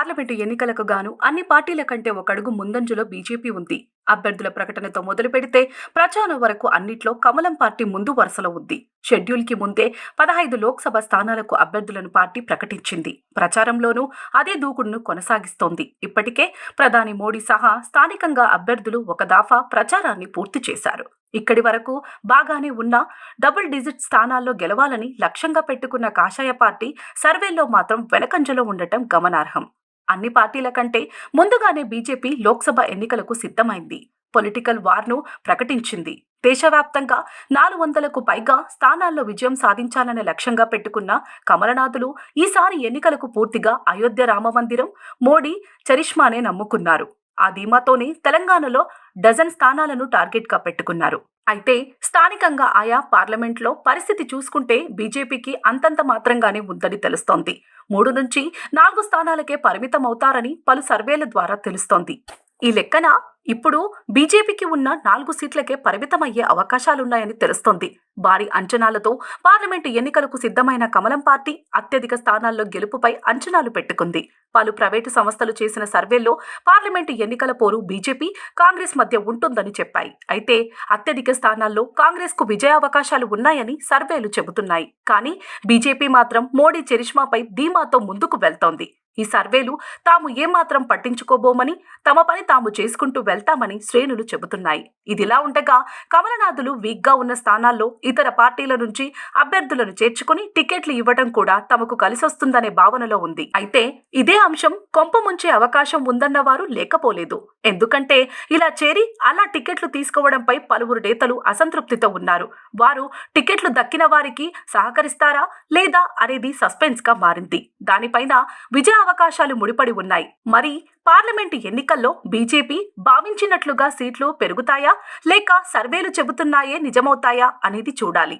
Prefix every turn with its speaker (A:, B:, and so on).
A: Parliament ఎన్నికలకు గాను అన్ని పార్టీల కంటే ఒక అడుగు ముందంజలో బీజేపీ ఉంది. అభ్యర్థుల ప్రకటనతో మొదలు పెడితే ప్రచారం వరకు అన్నిట్లో కమలం పార్టీ ముందు వరుసలో ఉంది. షెడ్యూల్ కి ముందే 15 లోక్సభ స్థానాలకు అభ్యర్థులను పార్టీ ప్రకటించింది. ప్రచారంలోనూ అదే దూకుడును కొనసాగిస్తోంది. ఇప్పటికే ప్రధాని మోడీ సహా స్థానికంగా అభ్యర్థులు ఒక దఫా ప్రచారాన్ని పూర్తి చేశారు. ఇక్కడి వరకు బాగానే ఉన్న డబుల్ డిజిట్ స్థానాల్లో గెలవాలని లక్ష్యంగా పెట్టుకున్న కాషాయ పార్టీ సర్వేల్లో మాత్రం వెనకంజలో ఉండటం గమనార్హం. అన్ని పార్టీల కంటే ముందుగానే బీజేపీ లోక్సభ ఎన్నికలకు సిద్ధమైంది. పొలిటికల్ వార్ను ప్రకటించింది. దేశవ్యాప్తంగా 400కు పైగా స్థానాల్లో విజయం సాధించాలనే లక్ష్యంగా పెట్టుకున్న కమలనాథులు ఈసారి ఎన్నికలకు పూర్తిగా అయోధ్య రామమందిరం, మోడీ చరిష్మానే నమ్ముకున్నారు. ఆ ధీమాతోనే తెలంగాణలో డజన్ స్థానాలను టార్గెట్గా పెట్టుకున్నారు. అయితే స్థానికంగా ఆయా పార్లమెంట్లో పరిస్థితి చూసుకుంటే బీజేపీకి అంతంత మాత్రంగానే ఉందని తెలుస్తోంది. 3 నుంచి 4 స్థానాలకే పరిమితమవుతారని పలు సర్వేల ద్వారా తెలుస్తోంది. ఈ లెక్కన ఇప్పుడు బీజేపీకి ఉన్న 4 సీట్లకే పరిమితమయ్యే అవకాశాలున్నాయని తెలుస్తోంది. భారీ అంచనాలతో పార్లమెంటు ఎన్నికలకు సిద్ధమైన కమలం పార్టీ అత్యధిక స్థానాల్లో గెలుపుపై అంచనాలు పెట్టుకుంది. పలు ప్రైవేటు సంస్థలు చేసిన సర్వేల్లో పార్లమెంటు ఎన్నికల పోరు బీజేపీ, కాంగ్రెస్ మధ్య ఉంటుందని చెప్పాయి. అయితే అత్యధిక స్థానాల్లో కాంగ్రెస్ కు విజయావకాశాలు ఉన్నాయని సర్వేలు చెబుతున్నాయి. కానీ బీజేపీ మాత్రం మోడీ చరిష్మాపై ధీమాతో ముందుకు వెళ్తోంది. ఈ సర్వేలు తాము ఏమాత్రం పట్టించుకోబోమని, తమ పని తాము చేసుకుంటూ వెళ్తామని శ్రేణులు చెబుతున్నాయి. ఇదిలా ఉండగా కమలనాథులు వీక్గా ఉన్న స్థానాల్లో ఇతర పార్టీల నుంచి అభ్యర్థులను చేర్చుకుని టికెట్లు ఇవ్వడం కూడా తమకు కలిసొస్తుందనే భావనలో ఉంది. అయితే ఇదే అంశం కొంప ముంచే అవకాశం ఉందన్న వారు లేకపోలేదు. ఎందుకంటే ఇలా చేరి అలా టికెట్లు తీసుకోవడంపై పలువురు నేతలు అసంతృప్తితో ఉన్నారు. వారు టికెట్లు దక్కిన వారికి సహకరిస్తారా లేదా అనేది సస్పెన్స్ గా మారింది. దానిపైన విజయ అవకాశాలు ముడిపడి ఉన్నాయి. మరి పార్లమెంటు ఎన్నికల్లో బీజేపీ భావించినట్లుగా సీట్లు పెరుగుతాయా లేక సర్వేలు చెబుతున్నాయే నిజమవుతాయా అనేది చూడాలి.